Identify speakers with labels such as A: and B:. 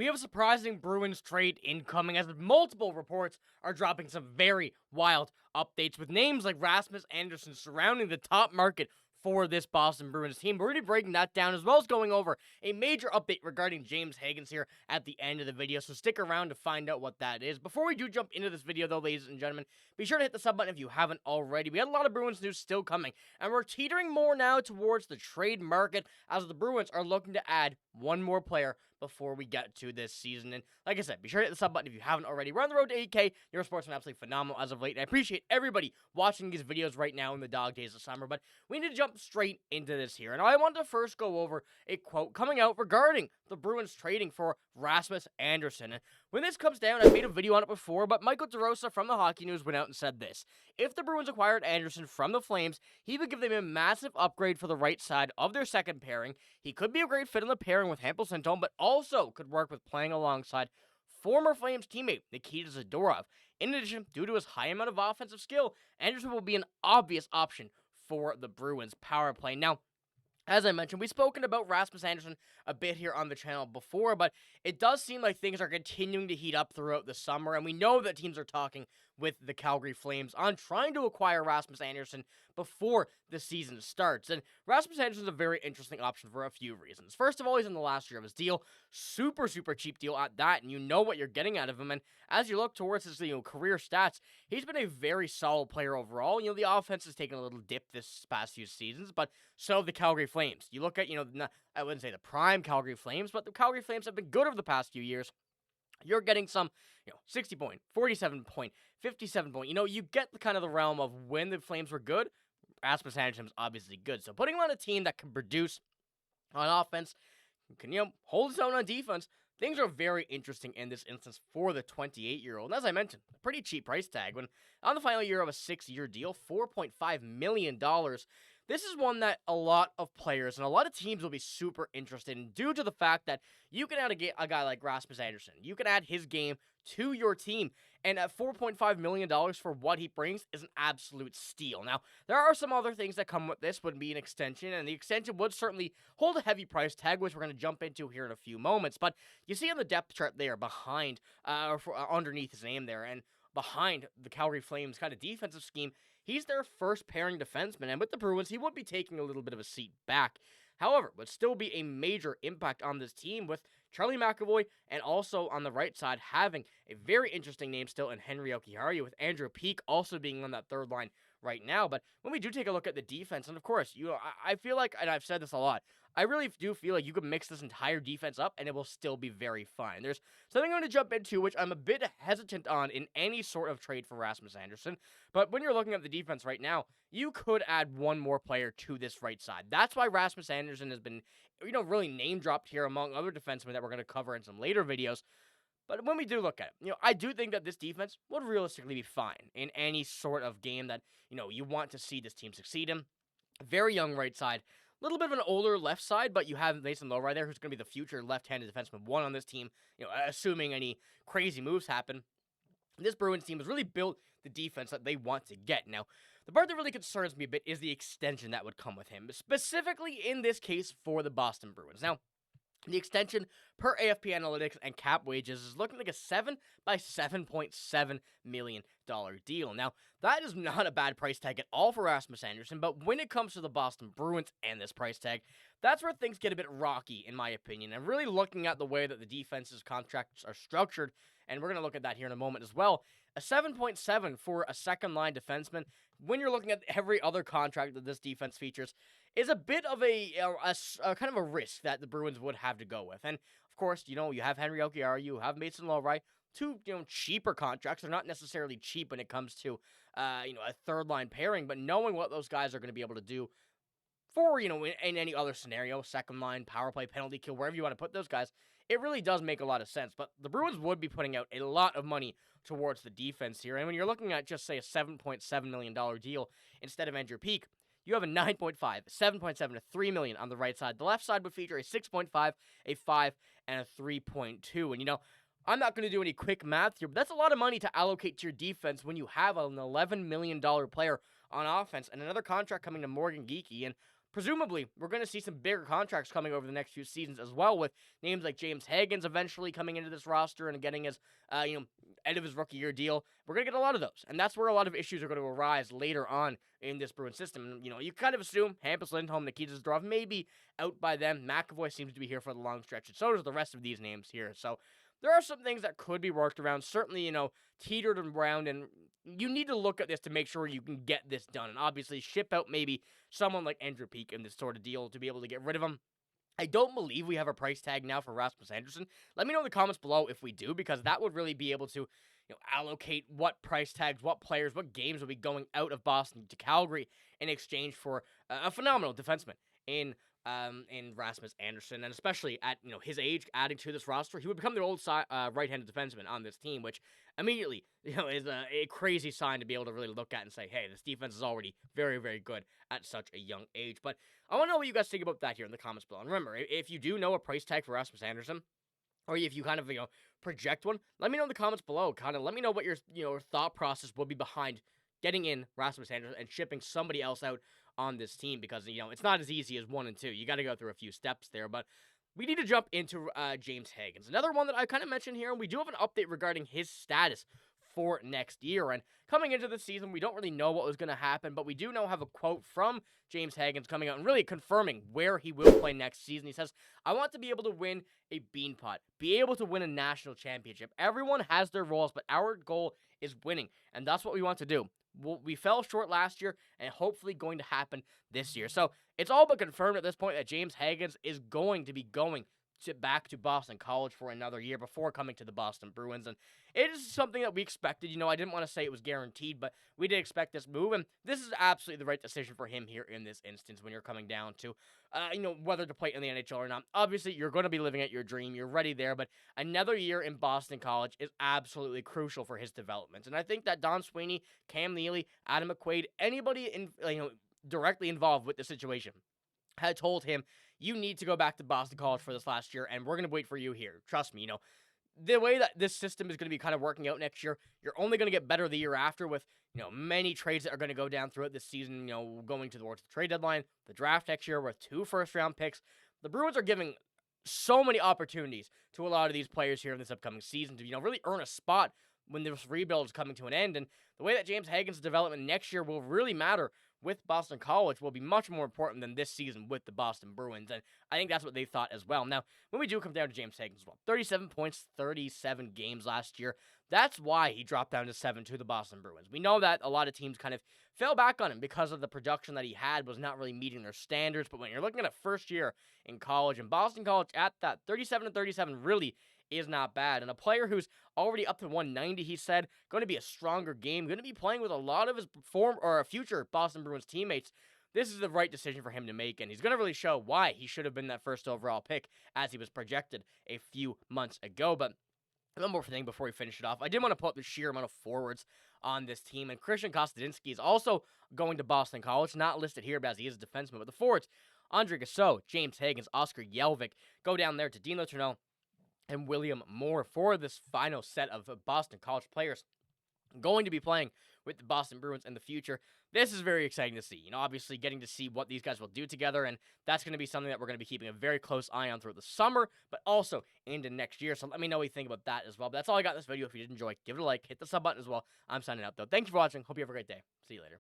A: We have a surprising Bruins trade incoming as multiple reports are dropping some very wild updates with names like Rasmus Andersson surrounding the top market for this Boston Bruins team. We're going to be breaking that down as well as going over a major update regarding James Hagens here at the end of the video, so stick around to find out what that is. Before we do jump into this video though, ladies and gentlemen, be sure to hit the sub button if you haven't already. We got a lot of Bruins news still coming, and we're teetering more now towards the trade market as the Bruins are looking to add one more player before we get to this season. And like I said, be sure to hit the sub button if you haven't already. We're on the road to 8K. Your sport's been absolutely phenomenal as of late, and I appreciate everybody watching these videos right now in the dog days of summer, but we need to jump straight into this here. And I want to first go over a quote coming out regarding the Bruins trading for Rasmus Andersson. And when this comes down, I made a video on it before, but Michael DeRosa from the Hockey News went out and said this: if the Bruins acquired Andersson from the Flames, he would give them a massive upgrade for the right side of their second pairing. He could be a great fit in the pairing with Hagens Lindholm, but also could work with playing alongside former Flames teammate Nikita Zadorov. In addition, due to his high amount of offensive skill, Andersson will be an obvious option for the Bruins power play. Now, as I mentioned, we've spoken about Rasmus Andersson a bit here on the channel before, but it does seem like things are continuing to heat up throughout the summer, and we know that teams are talking with the Calgary Flames on trying to acquire Rasmus Andersson before the season starts. And Rasmus Andersson is a very interesting option for a few reasons. First of all, he's in the last year of his deal. Super cheap deal at that, and you know what you're getting out of him. And as you look towards his career stats, he's been a very solid player overall. The offense has taken a little dip this past few seasons, but so have the Calgary Flames. You look at, I wouldn't say the prime Calgary Flames, but the Calgary Flames have been good over the past few years. You're getting some, 60 point, 47 point, 57 point. You get the kind of the realm of when the Flames were good. Rasmus Andersson is obviously good. So putting him on a team that can produce on offense, can, hold its own on defense, things are very interesting in this instance for the 28-year-old. And as I mentioned, a pretty cheap price tag. When on the final year of a 6-year deal, $4.5 million. This is one that a lot of players and a lot of teams will be super interested in due to the fact that you can add a guy like Rasmus Andersson. You can add his game to your team, and at $4.5 million for what he brings is an absolute steal. Now, there are some other things that come with this, would be an extension, and the extension would certainly hold a heavy price tag, which we're going to jump into here in a few moments. But you see on the depth chart there behind, underneath his name there, and behind the Calgary Flames kind of defensive scheme, he's their first pairing defenseman, and with the Bruins, he would be taking a little bit of a seat back. However, would still be a major impact on this team with Charlie McAvoy, and also on the right side having a very interesting name still in Henry Jokiharju, with Andrew Peeke also being on that third line right now. But when we do take a look at the defense, and of course, I feel like, and I've said this a lot, I really do feel like you could mix this entire defense up and it will still be very fine. There's something I'm going to jump into which I'm a bit hesitant on in any sort of trade for Rasmus Andersson, but when you're looking at the defense right now, you could add one more player to this right side. That's why Rasmus Andersson has been, really name-dropped here among other defensemen that we're going to cover in some later videos. But when we do look at it, I do think that this defense would realistically be fine in any sort of game that, you want to see this team succeed in. Very young right side. A little bit of an older left side, but you have Mason Lowe right there, who's going to be the future left-handed defenseman one on this team, assuming any crazy moves happen. This Bruins team has really built the defense that they want to get. Now, the part that really concerns me a bit is the extension that would come with him, specifically in this case for the Boston Bruins. Now, the extension per AFP Analytics and cap wages is looking like a $7 by $7.7 million deal. Now, that is not a bad price tag at all for Rasmus Andersson, but when it comes to the Boston Bruins and this price tag, that's where things get a bit rocky, in my opinion. And really looking at the way that the defense's contracts are structured, and we're going to look at that here in a moment as well, a 7.7 for a second-line defenseman, when you're looking at every other contract that this defense features, is a bit of a kind of a risk that the Bruins would have to go with. And, of course, you have Henry Jokiharju, you have Mason Lowe, two, cheaper contracts. They're not necessarily cheap when it comes to, a third-line pairing, but knowing what those guys are going to be able to do for, in any other scenario, second-line, power play, penalty kill, wherever you want to put those guys, it really does make a lot of sense. But the Bruins would be putting out a lot of money towards the defense here. And when you're looking at just, say, a $7.7 million deal instead of Andrew Peeke, you have a 9.5, 7.7, a $3 million on the right side. The left side would feature a 6.5, a 5, and a 3.2. And, I'm not going to do any quick math here, but that's a lot of money to allocate to your defense when you have an $11 million player on offense and another contract coming to Morgan Geekie. And presumably, we're going to see some bigger contracts coming over the next few seasons as well, with names like James Hagens eventually coming into this roster and getting his, end of his rookie year deal. We're going to get a lot of those, and that's where a lot of issues are going to arise later on in this Bruins system. And, you kind of assume Hampus Lindholm, Nikita Zadorov may be out by then. McAvoy seems to be here for the long stretch, and so does the rest of these names here. So there are some things that could be worked around, certainly, teetered around, and you need to look at this to make sure you can get this done. And obviously, ship out maybe someone like Andrew Peeke in this sort of deal to be able to get rid of him. I don't believe we have a price tag now for Rasmus Andersson. Let me know in the comments below if we do, because that would really be able to allocate what price tags, what players, what games will be going out of Boston to Calgary in exchange for a phenomenal defenseman in Rasmus Andersson, and especially at his age, adding to this roster, he would become the old right-handed defenseman on this team, which immediately is a crazy sign to be able to really look at and say, hey, this defense is already very, very good at such a young age. But I want to know what you guys think about that here in the comments below. And remember, if you do know a price tag for Rasmus Andersson, or if you kind of project one, let me know in the comments below. Kind of let me know what your thought process will be behind getting in Rasmus Andersson and shipping somebody else out on this team, because it's not as easy as 1 and 2. You got to go through a few steps there. But we need to jump into James Hagens, another one that I kind of mentioned here, and we do have an update regarding his status for next year. And coming into the season, we don't really know what was going to happen, but we do have a quote from James Hagens coming out and really confirming where he will play next season. He says, "I want to be able to win a beanpot, be able to win a national championship. Everyone has their roles, but our goal is winning, and that's what we want to do. We fell short last year, and hopefully going to happen this year." So it's all but confirmed at this point that James Hagens is going to be going back to Boston College for another year before coming to the Boston Bruins. And it is something that we expected. I didn't want to say it was guaranteed, but we did expect this move, and this is absolutely the right decision for him here in this instance when you're coming down to, whether to play in the NHL or not. Obviously, you're going to be living out your dream. You're ready there, but another year in Boston College is absolutely crucial for his development. And I think that Don Sweeney, Cam Neely, Adam McQuaid, anybody directly involved with the situation had told him, you need to go back to Boston College for this last year, and we're going to wait for you here. Trust me, the way that this system is going to be kind of working out next year, you're only going to get better the year after with, many trades that are going to go down throughout this season, going towards the trade deadline, the draft next year with 2 first-round picks. The Bruins are giving so many opportunities to a lot of these players here in this upcoming season to, really earn a spot when this rebuild is coming to an end. And the way that James Hagens' development next year will really matter with Boston College will be much more important than this season with the Boston Bruins, and I think that's what they thought as well. Now, when we do come down to James Hagens as well, 37 points, 37 games last year. That's why he dropped down to 7 to the Boston Bruins. We know that a lot of teams kind of fell back on him because of the production that he had was not really meeting their standards, but when you're looking at a first year in college, and Boston College at that 37 really is not bad. And a player who's already up to 190, he said, going to be a stronger game, going to be playing with a lot of his future Boston Bruins teammates. This is the right decision for him to make, and he's going to really show why he should have been that first overall pick as he was projected a few months ago. But one more thing before we finish it off, I did want to put up the sheer amount of forwards on this team, and Christian Kostadinski is also going to Boston College, not listed here as he is a defenseman, but the forwards, Andre Gassot, James Hagens, Oscar Jelvik, go down there to Dean Letourneau and William Moore for this final set of Boston College players going to be playing with the Boston Bruins in the future. This is very exciting to see. Obviously getting to see what these guys will do together, and that's going to be something that we're going to be keeping a very close eye on throughout the summer, but also into next year. So let me know what you think about that as well. But that's all I got in this video. If you did enjoy, give it a like, hit the sub button as well. I'm signing out, though. Thank you for watching. Hope you have a great day. See you later.